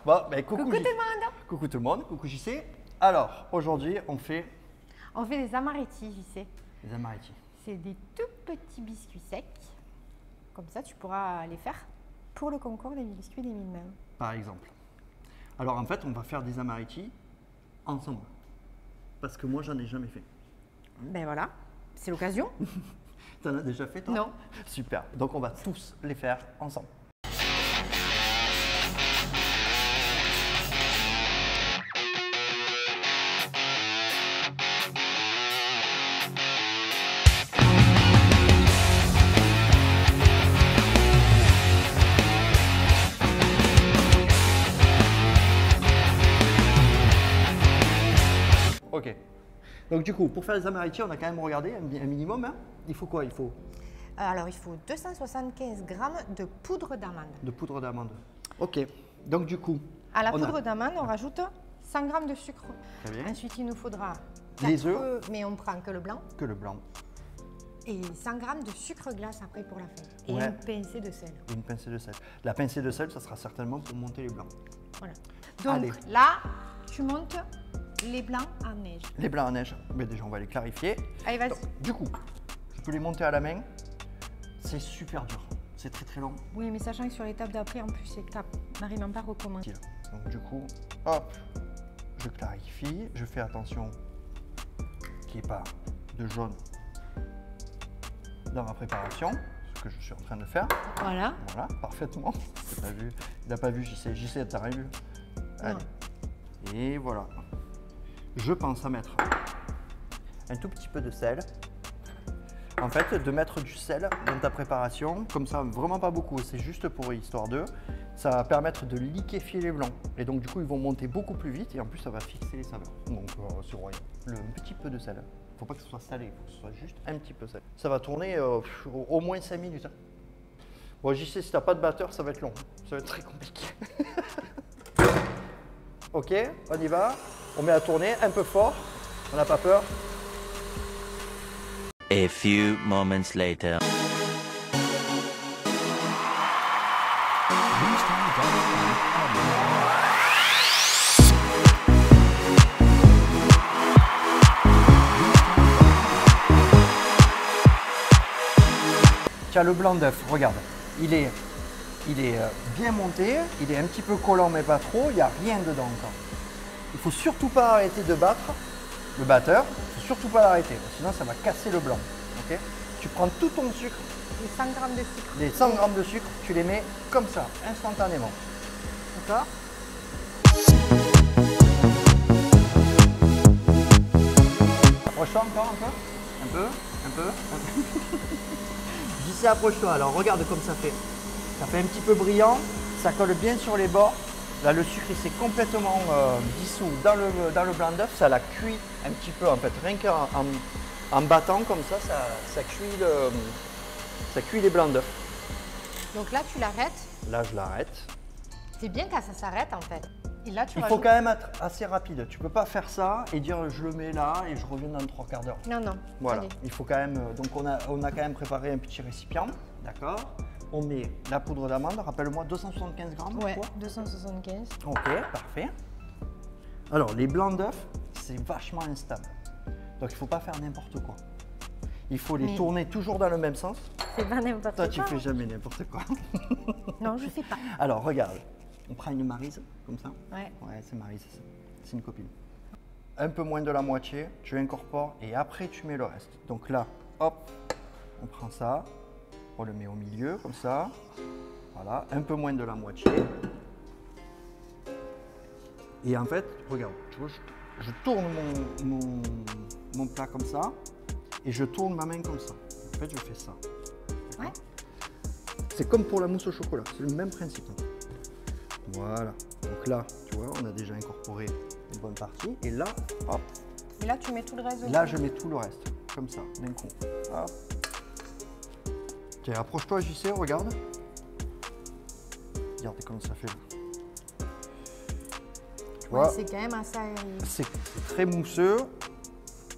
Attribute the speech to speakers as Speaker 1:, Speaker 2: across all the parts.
Speaker 1: Bon, ben, coucou,
Speaker 2: Coucou tout le monde.
Speaker 1: Coucou tout le monde, coucou JC. Alors, aujourd'hui, on fait
Speaker 2: On fait des amaretti, JC.
Speaker 1: les amaretti.
Speaker 2: C'est des tout petits biscuits secs. Comme ça, tu pourras les faire pour le concours des biscuits des 1000 mains.
Speaker 1: Par exemple. Alors, en fait, on va faire des amaretti ensemble. Parce que moi, j'en ai jamais fait.
Speaker 2: Ben voilà, c'est l'occasion.
Speaker 1: T'en as déjà fait, toi?
Speaker 2: Non.
Speaker 1: Super. Donc, on va tous les faire ensemble. Ok. Donc du coup, pour faire les amaretti, on a quand même regardé un minimum. Hein. Il faut quoi? Il faut
Speaker 2: Alors, il faut 275 grammes de poudre d'amande.
Speaker 1: de poudre d'amande. Ok. Donc du coup,
Speaker 2: À la
Speaker 1: on a
Speaker 2: poudre d'amande, on rajoute 100 grammes de sucre.
Speaker 1: Très bien.
Speaker 2: Ensuite, il nous faudra
Speaker 1: Les
Speaker 2: 4
Speaker 1: œufs.
Speaker 2: mais on prend que le blanc.
Speaker 1: que le blanc,
Speaker 2: Et 100 grammes de sucre glace après pour la fin. Et
Speaker 1: Ouais.
Speaker 2: une pincée de sel.
Speaker 1: et une pincée de sel. La pincée de sel, ça sera certainement pour monter les blancs.
Speaker 2: Voilà. Donc
Speaker 1: Allez.
Speaker 2: là, tu montes les blancs en neige.
Speaker 1: Les blancs en neige, mais déjà on va les clarifier.
Speaker 2: Allez, vas-y.
Speaker 1: Donc, du coup, je peux les monter à la main. C'est super dur. C'est très très long.
Speaker 2: Oui, mais sachant que sur l'étape d'après, en plus, c'est que Marie m'a pas recommandé.
Speaker 1: Donc du coup, hop, je clarifie. Je fais attention qu'il n'y ait pas de jaune dans ma préparation, ce que je suis en train de faire.
Speaker 2: Voilà.
Speaker 1: Voilà, parfaitement. T'as pas vu. Il n'a pas vu, JC, t'as rien vu. Allez. Et voilà. Je pense à mettre un tout petit peu de sel. En fait, de mettre du sel dans ta préparation, comme ça, vraiment pas beaucoup, c'est juste pour histoire d'eux. Ça va permettre de liquéfier les blancs. Et donc, du coup, ils vont monter beaucoup plus vite et en plus, ça va fixer les saveurs. Donc, c'est royal. Un petit peu de sel. Faut pas que ce soit salé, il faut que ce soit juste un petit peu salé. Ça va tourner au moins 5 minutes. Hein. Bon, j'y sais, si t'as pas de batteur, ça va être long. Ça va être très compliqué. Ok, on y va. On met à tourner un peu fort. On n'a pas peur.
Speaker 3: A few moments later.
Speaker 1: Tiens, le blanc d'œuf, regarde. Il est bien monté. Il est un petit peu collant, mais pas trop. Il n'y a rien dedans encore. Il ne faut surtout pas arrêter de battre le batteur. Il ne faut surtout pas l'arrêter. Sinon, ça va casser le blanc. Ok. Tu prends tout ton sucre,
Speaker 2: Les 100 grammes de sucre.
Speaker 1: les 100 grammes de sucre, tu les mets comme ça, instantanément. D'accord? Approche-toi encore un peu. Un peu. D'ici, approche-toi. Alors, regarde comme ça fait. Ça fait un petit peu brillant. Ça colle bien sur les bords. Là, le sucre, il s'est complètement dissous dans le blanc d'œuf. Ça l'a cuit un petit peu, en fait. Rien qu'en battant comme ça, ça cuit les blancs d'œuf.
Speaker 2: Donc là, tu l'arrêtes.
Speaker 1: Là, je l'arrête.
Speaker 2: C'est bien quand ça s'arrête, en fait. Et là, tu
Speaker 1: Il faut
Speaker 2: rajoutes...
Speaker 1: quand même être assez rapide. Tu peux pas faire ça et dire je le mets là et je reviens dans 3 quarts d'heure.
Speaker 2: Non, non.
Speaker 1: Voilà,
Speaker 2: Allez.
Speaker 1: il faut quand même. Donc on a quand même préparé un petit récipient, d'accord. On met la poudre d'amande, rappelle-moi 275 grammes.
Speaker 2: Ouais,
Speaker 1: quoi
Speaker 2: 275.
Speaker 1: Ok, parfait. Alors les blancs d'œufs, c'est vachement instable. Donc il faut pas faire n'importe quoi. Il faut les
Speaker 2: Mais-
Speaker 1: tourner toujours dans le même sens.
Speaker 2: C'est pas n'importe
Speaker 1: Toi
Speaker 2: quoi.
Speaker 1: tu fais jamais n'importe quoi.
Speaker 2: Non, je fais pas.
Speaker 1: Alors regarde, on prend une Maryse comme ça.
Speaker 2: Ouais.
Speaker 1: Ouais, c'est Maryse, c'est une copine. Un peu moins de la moitié, tu incorpores et après tu mets le reste. Donc là, hop, on prend ça, on le met au milieu comme ça. Voilà, un peu moins de la moitié. Et en fait, regarde, tu vois, je tourne mon plat comme ça et je tourne ma main comme ça. En fait, je fais ça. D'accord.
Speaker 2: Ouais.
Speaker 1: C'est comme pour la mousse au chocolat, c'est le même principe. Voilà. Donc là, tu vois, on a déjà incorporé une bonne partie. Et là, hop,
Speaker 2: Et là, tu mets tout le reste.
Speaker 1: là, je mets tout le reste, comme ça, d'un coup. Hop. Tiens, approche-toi, JC, regarde. Regardez comment ça fait. Tu
Speaker 2: Ouais,
Speaker 1: vois,
Speaker 2: c'est quand même assez...
Speaker 1: c'est très mousseux.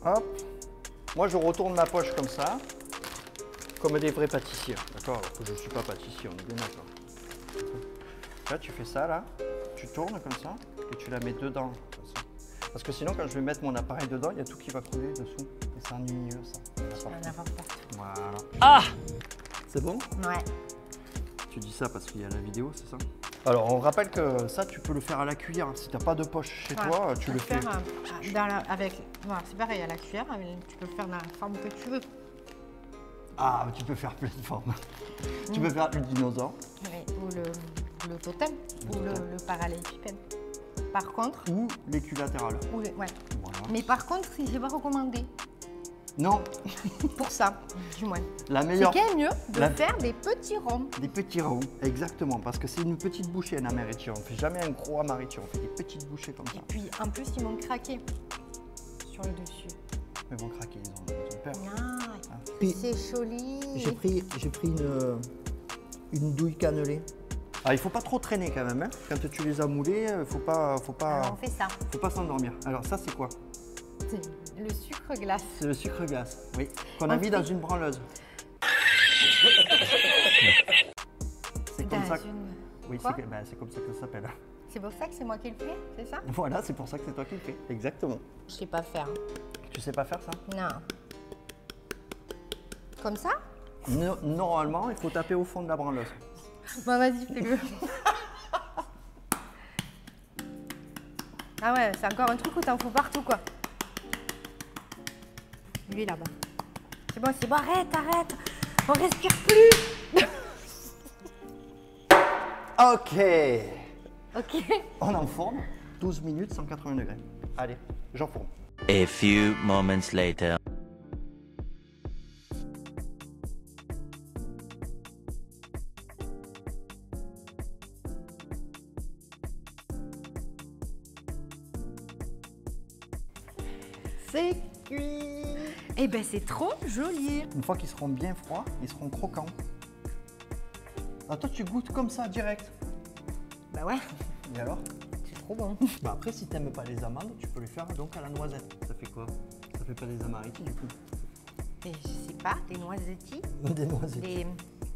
Speaker 1: Hop. Moi, je retourne ma poche comme ça, comme des vrais pâtissiers. D'accord? Alors que je ne suis pas pâtissier, on est bien d'accord. Là, tu fais ça, là. tu tournes comme ça et tu la mets dedans. Comme ça. Parce que sinon, quand je vais mettre mon appareil dedans, il y a tout qui va couler dessous. Et c'est ennuyeux, ça.
Speaker 2: Tu vas en avoir partout.
Speaker 1: Voilà.
Speaker 3: Ah!
Speaker 1: C'est bon?
Speaker 2: Ouais.
Speaker 1: Tu dis ça parce qu'il y a la vidéo, c'est ça? Alors, on rappelle que ça, tu peux le faire à la cuillère. Si tu n'as pas de poche chez toi, tu le fais.
Speaker 2: C'est pareil, à la cuillère, mais tu peux le faire dans la forme que tu veux.
Speaker 1: Ah, tu peux faire plein de formes. Tu peux faire le dinosaure.
Speaker 2: Oui, ou le totem, ou le parallélépipède. Par contre...
Speaker 1: Ou l'équilatéral.
Speaker 2: Ouais.
Speaker 1: Voilà.
Speaker 2: Mais par contre, si j'ai pas recommandé,
Speaker 1: Non,
Speaker 2: pour ça, du moins.
Speaker 1: la
Speaker 2: C'est
Speaker 1: meilleure.
Speaker 2: quand même mieux de faire des petits ronds.
Speaker 1: Des petits ronds, exactement, parce que c'est une petite bouchée un amaretto. On ne fait jamais un gros amaretto, on fait des petites bouchées comme ça.
Speaker 2: Et puis, en plus, ils m'ont craqué sur le dessus.
Speaker 1: Ils vont craquer, ils ont peur.
Speaker 2: Ah,
Speaker 1: Puis,
Speaker 2: c'est joli.
Speaker 1: j'ai pris une douille cannelée. Ah, il faut pas trop traîner quand même, hein. Quand tu les as moulés, faut pas
Speaker 2: Alors, on fait ça.
Speaker 1: s'endormir. Alors ça, c'est quoi?
Speaker 2: C'est le sucre glace.
Speaker 1: C'est le sucre glace, oui, qu'on a mis dans une branleuse. C'est comme ça. Oui,
Speaker 2: Quoi
Speaker 1: c'est comme ça que ça s'appelle.
Speaker 2: C'est pour ça que c'est moi qui le fais, c'est ça?
Speaker 1: Voilà, c'est pour ça que c'est toi qui le fais. Exactement.
Speaker 2: Je sais pas faire.
Speaker 1: Tu sais pas faire ça?
Speaker 2: Non. Comme ça?
Speaker 1: Normalement, il faut taper au fond de la branleuse.
Speaker 2: Bah vas-y, fais-le. Ah ouais, c'est encore un truc où t'en fous partout, quoi. Lui, là-bas. C'est bon, arrête. On respire plus. Ok.
Speaker 1: On enfourne 12 minutes, 180 degrés. Allez, j'enfourne.
Speaker 3: A few moments later.
Speaker 2: C'est cuit. Eh ben, c'est trop joli.
Speaker 1: Une fois qu'ils seront bien froids, ils seront croquants. Ah, toi, tu goûtes comme ça, direct.
Speaker 2: Bah ouais,
Speaker 1: Et alors?
Speaker 2: c'est trop bon.
Speaker 1: Bah après, si t'aimes pas les amandes, tu peux les faire donc à la noisette. Ça fait quoi? Ça fait pas des amaretti, du coup.
Speaker 2: Et je sais pas, des noisettis.
Speaker 1: Des noisettes.
Speaker 2: Des...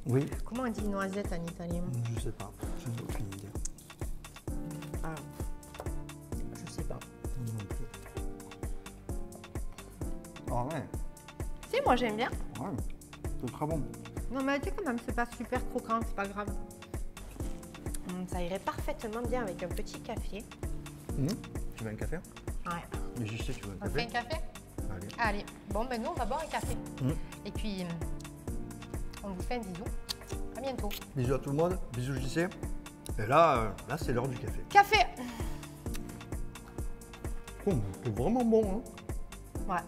Speaker 1: Oui.
Speaker 2: Comment on dit noisette en italien?
Speaker 1: Je sais pas. Je n'ai aucune idée.
Speaker 2: Ah, je sais pas.
Speaker 1: Non plus. Ah ouais.
Speaker 2: Si, moi j'aime bien.
Speaker 1: Ouais. C'est très bon.
Speaker 2: Non mais tu sais quand même, c'est pas super croquant, c'est pas grave. Ça irait parfaitement bien avec un petit café.
Speaker 1: Tu veux un café?
Speaker 2: Ouais.
Speaker 1: Mais je sais, tu veux un
Speaker 2: On fait un
Speaker 1: café?
Speaker 2: café?
Speaker 1: Allez.
Speaker 2: Allez. Bon ben nous on va boire un café.
Speaker 1: Mmh.
Speaker 2: Et puis on vous fait un bisou. À bientôt.
Speaker 1: Bisous à tout le monde. Bisous, JC. Et là, c'est l'heure du café.
Speaker 2: Café.
Speaker 1: Oh, c'est vraiment bon, hein?
Speaker 2: Ouais.